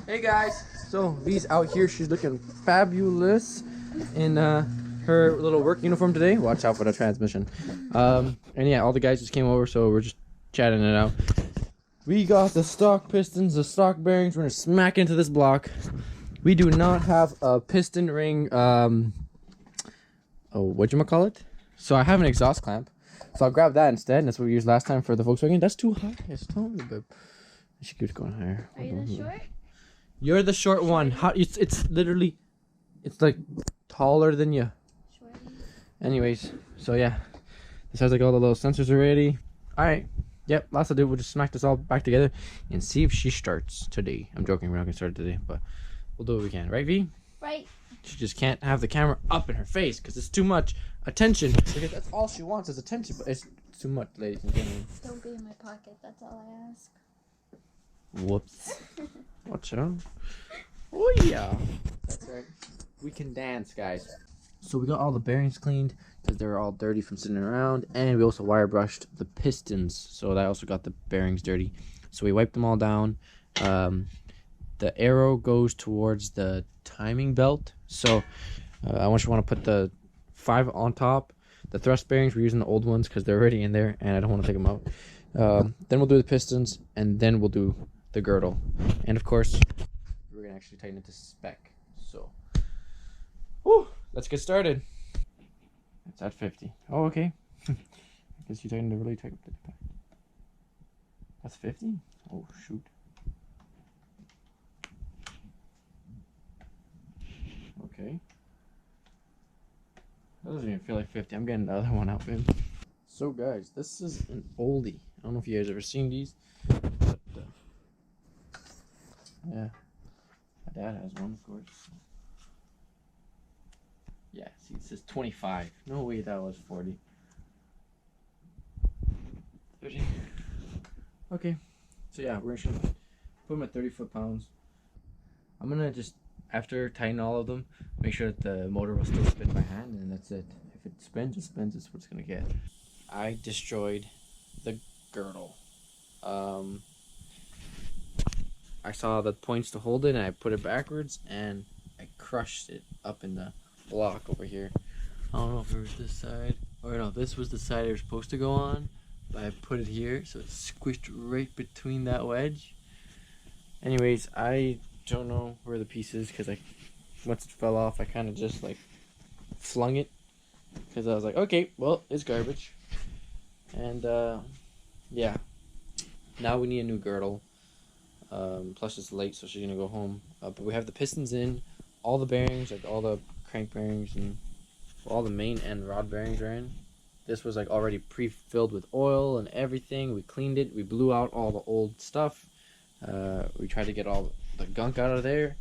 Hey guys, so V's out here. She's looking fabulous in her little work uniform today. Watch out for the transmission. And yeah, all the guys just came over, so we're just chatting it out. We got the stock pistons, the stock bearings. We're gonna smack into this block. We do not have a piston ring. Whatchamacallit? So I have an exhaust clamp, so I'll grab that instead. And that's what we used last time for the Volkswagen. That's too high. It's telling me, babe. I should keep it going higher. Are you the short? You're the short one. How it's literally, it's like taller than you. Shorty. Anyways, so yeah, this has like all the little sensors already. All right. Yep. Last I'll do, we'll just smack this all back together and see if she starts today. I'm joking. We're not gonna start it today, but we'll do what we can. Right, V? Right. She just can't have the camera up in her face because it's too much attention. Because that's all she wants is attention, but it's too much, ladies and gentlemen. Don't be in my pocket. That's all I ask. Whoops. Watch out. Oh yeah. That's right. We can dance, guys. So we got all the bearings cleaned because they were all dirty from sitting around, and we also wire brushed the pistons, so that also got the bearings dirty. So we wiped them all down. The arrow goes towards the timing belt, so I want to put the 5 on top. The thrust bearings, we're using the old ones because they're already in there and I don't want to take them out. Then we'll do the pistons, and then we'll do the girdle, and of course we're gonna actually tighten it to spec. So let's get started. It's at 50. Oh, okay. I guess you tightened it really tight. That's 50. Oh shoot. Okay. That doesn't even feel like 50. I'm getting the other one out, babe. So guys, this is an oldie. I don't know if you guys ever seen these, but yeah, my dad has one, of course. Yeah, see, it says 25. No way that was 40. 30. Okay, so yeah, we're gonna put them at 30 foot-pounds. I'm gonna just, after tighten all of them, make sure that the motor will still spin by hand, and that's it. If it spins, it spins. It's what it's gonna get. I destroyed the girdle. I saw the points to hold it, and I put it backwards, and I crushed it up in the block over here. I don't know if it was this side, or no, this was the side it was supposed to go on, but I put it here, so it squished right between that wedge. Anyways, I don't know where the piece is, because once it fell off, I kind of just like flung it, because I was like, okay, well, it's garbage. And yeah, now we need a new girdle. Plus it's late, so she's gonna go home. But we have the pistons in, all the bearings, like all the crank bearings and all the main and rod bearings are in. This was like already pre-filled with oil and everything. We cleaned it. We blew out all the old stuff. We tried to get all the gunk out of there.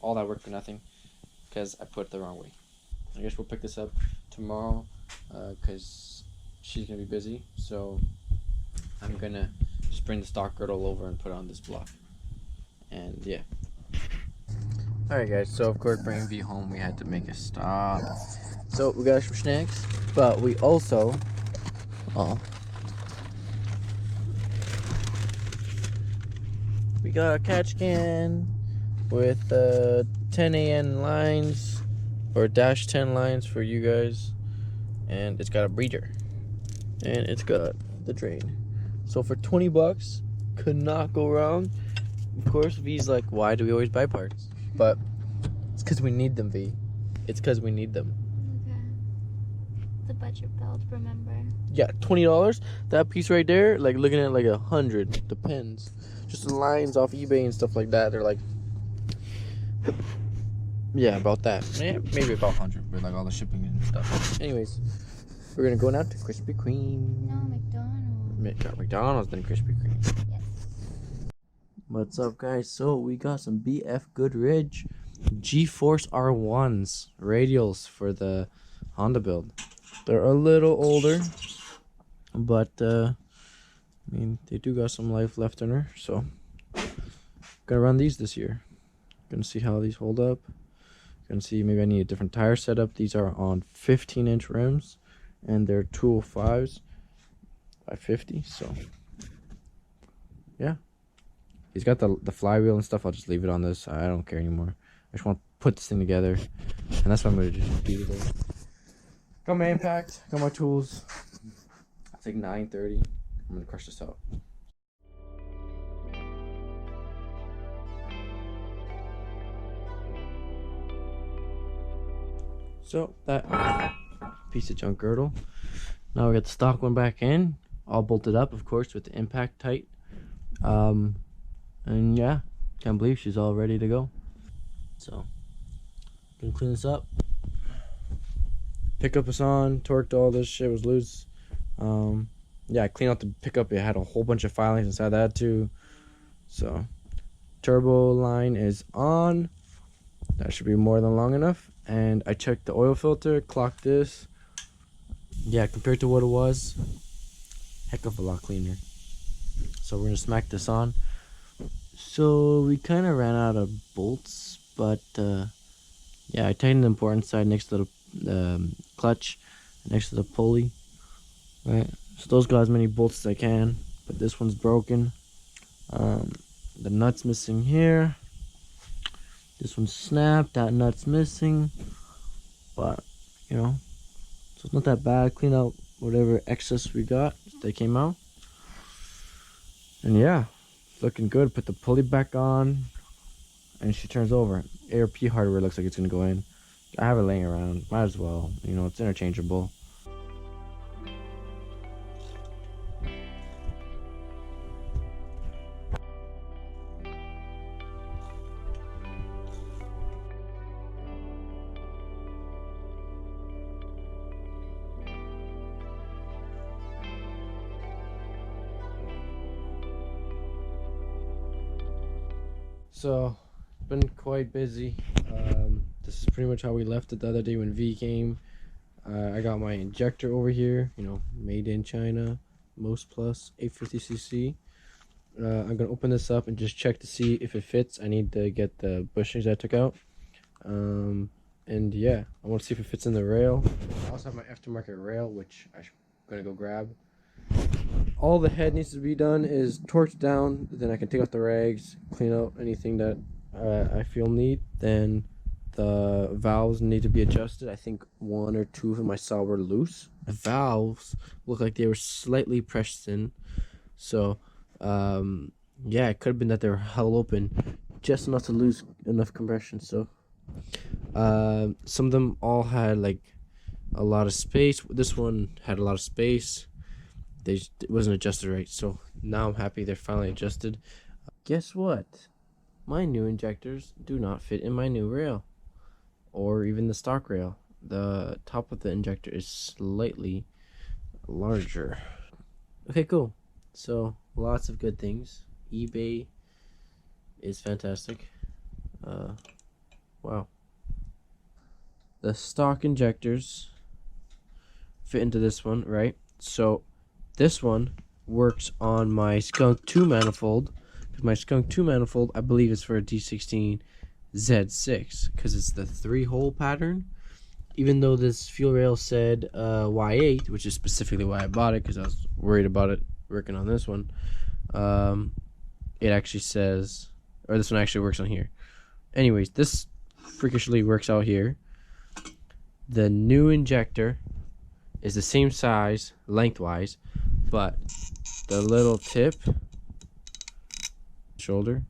All that work for nothing because I put it the wrong way. I guess we'll pick this up tomorrow because she's gonna be busy. So I'm gonna just bring the stock girdle over and put it on this block. And yeah. Alright guys, so of course bringing V home we had to make a stop. So we got some snacks, but we also we got a catch can with 10 AN lines, or dash 10 lines for you guys, and it's got a breather, and it's got the drain. So for 20 bucks, could not go wrong. Of course, V's like, why do we always buy parts? But it's because we need them, V. It's because we need them. Okay. The budget belt, remember? Yeah, $20. That piece right there, like looking at like 100. Depends. Just the lines off eBay and stuff like that. They're like, yeah, about that. Yeah, maybe about 100 with like all the shipping and stuff. Anyways, we're gonna go now to Krispy Kreme. No, McDonald's. McDonald's, then Krispy Kreme. Yes. What's up, guys? So we got some BF Goodrich G-Force R1s radials for the Honda build. They're a little older, but I mean, they do got some life left in her, so gonna run these this year. Gonna see how these hold up. Gonna see, maybe I need a different tire setup. These are on 15-inch rims, and they're 205s by 50, so yeah. He's got the flywheel and stuff. I'll just leave it on this. I don't care anymore. I just want to put this thing together, and that's what I'm gonna just do today. Got my impact. Got my tools. It's like 9:30. I'm gonna crush this out. So that piece of junk girdle. Now we got the stock one back in, all bolted up, of course, with the IMPACTTIGHT. And yeah, can't believe she's all ready to go. So, gonna clean this up. Pickup is on, torqued, all this shit was loose. Yeah, I cleaned out the pickup. It had a whole bunch of filings inside that too. So, turbo line is on. That should be more than long enough. And I checked the oil filter, clocked this. Yeah, compared to what it was, heck of a lot cleaner. So we're gonna smack this on. So we kind of ran out of bolts, but yeah, I tightened the important side next to the clutch, next to the pulley, right? So those got as many bolts as I can, but this one's broken. The nut's missing here. This one's snapped, that nut's missing, but you know, so it's not that bad. Clean out whatever excess we got, they came out, and yeah, looking good. Put the pulley back on, and she turns over. ARP hardware looks like it's gonna go in. I have it laying around, might as well, you know, it's interchangeable. So, been quite busy. This is pretty much how we left it the other day when V came. I got my injector over here, you know, made in China, Most Plus 850cc. I'm gonna open this up and just check to see if it fits. I need to get the bushings I took out. And yeah, I want to see if it fits in the rail. I also have my aftermarket rail, which I'm gonna go grab. All the head needs to be done is torqued down, then I can take out the rags, clean out anything that I feel need. Then the valves need to be adjusted. I think one or two of them I saw were loose. The valves look like they were slightly pressed in, so yeah, it could have been that they were held open just enough to lose enough compression. So some of them all had like a lot of space. This one had a lot of space. It wasn't adjusted right, so now I'm happy they're finally adjusted. Guess what? My new injectors do not fit in my new rail, or even the stock rail. The top of the injector is slightly larger. Okay, cool. So lots of good things. eBay is fantastic. Wow. The stock injectors fit into this one, right? So this one works on my Skunk 2 manifold, because my Skunk 2 manifold, I believe, is for a D16 Z6, because it's the 3-hole pattern. Even though this fuel rail said Y8, which is specifically why I bought it, because I was worried about it working on this one, it actually says, or this one actually works on here. Anyways, this freakishly works out here. The new injector is the same size lengthwise, but the little tip, shoulder,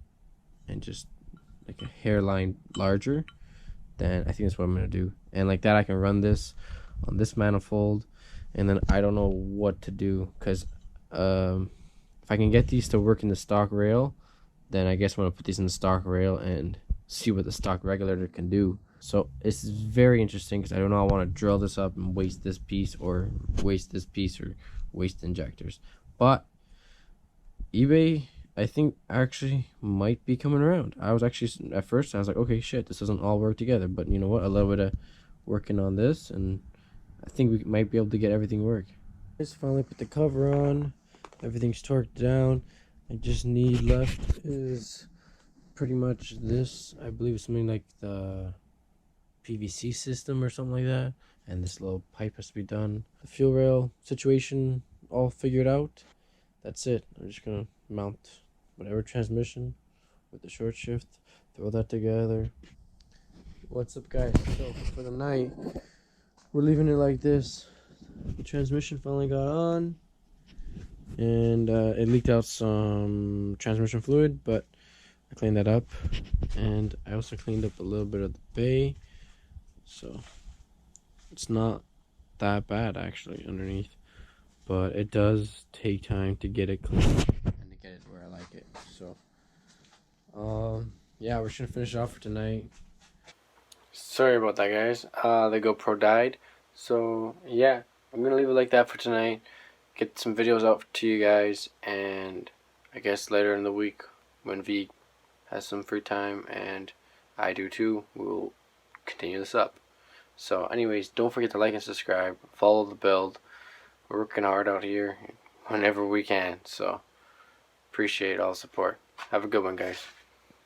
and just like a hairline larger, then I think that's what I'm gonna do. And like that, I can run this on this manifold, and then I don't know what to do, because if I can get these to work in the stock rail, then I guess I'm gonna put these in the stock rail and see what the stock regulator can do. So it's very interesting, because I don't know, I want to drill this up and waste this piece, or waste this piece, or waste injectors. But eBay, I think, actually might be coming around. I was actually, at first I was like, okay, shit, this doesn't all work together, but you know what, a little bit of working on this, and I think we might be able to get everything work. Just finally put the cover on, everything's torqued down. I just need left is pretty much this. I believe it's something like the PVC system or something like that, and this little pipe has to be done. The fuel rail situation all figured out. That's it. I'm just gonna mount whatever transmission with the short shift, throw that together. What's up, guys? So for the night, we're leaving it like this. The transmission finally got on, and it leaked out some transmission fluid, but I cleaned that up, and I also cleaned up a little bit of the bay, so it's not that bad actually underneath, but it does take time to get it clean and to get it where I like it. So yeah, we're just gonna finish it off for tonight. Sorry about that, guys. The GoPro died, so yeah, I'm gonna leave it like that for tonight. Get some videos out to you guys, and I guess later in the week when V has some free time and I do too, we'll continue this up. So anyways, don't forget to like and subscribe, follow the build. We're working hard out here whenever we can, so appreciate all the support. Have a good one, guys.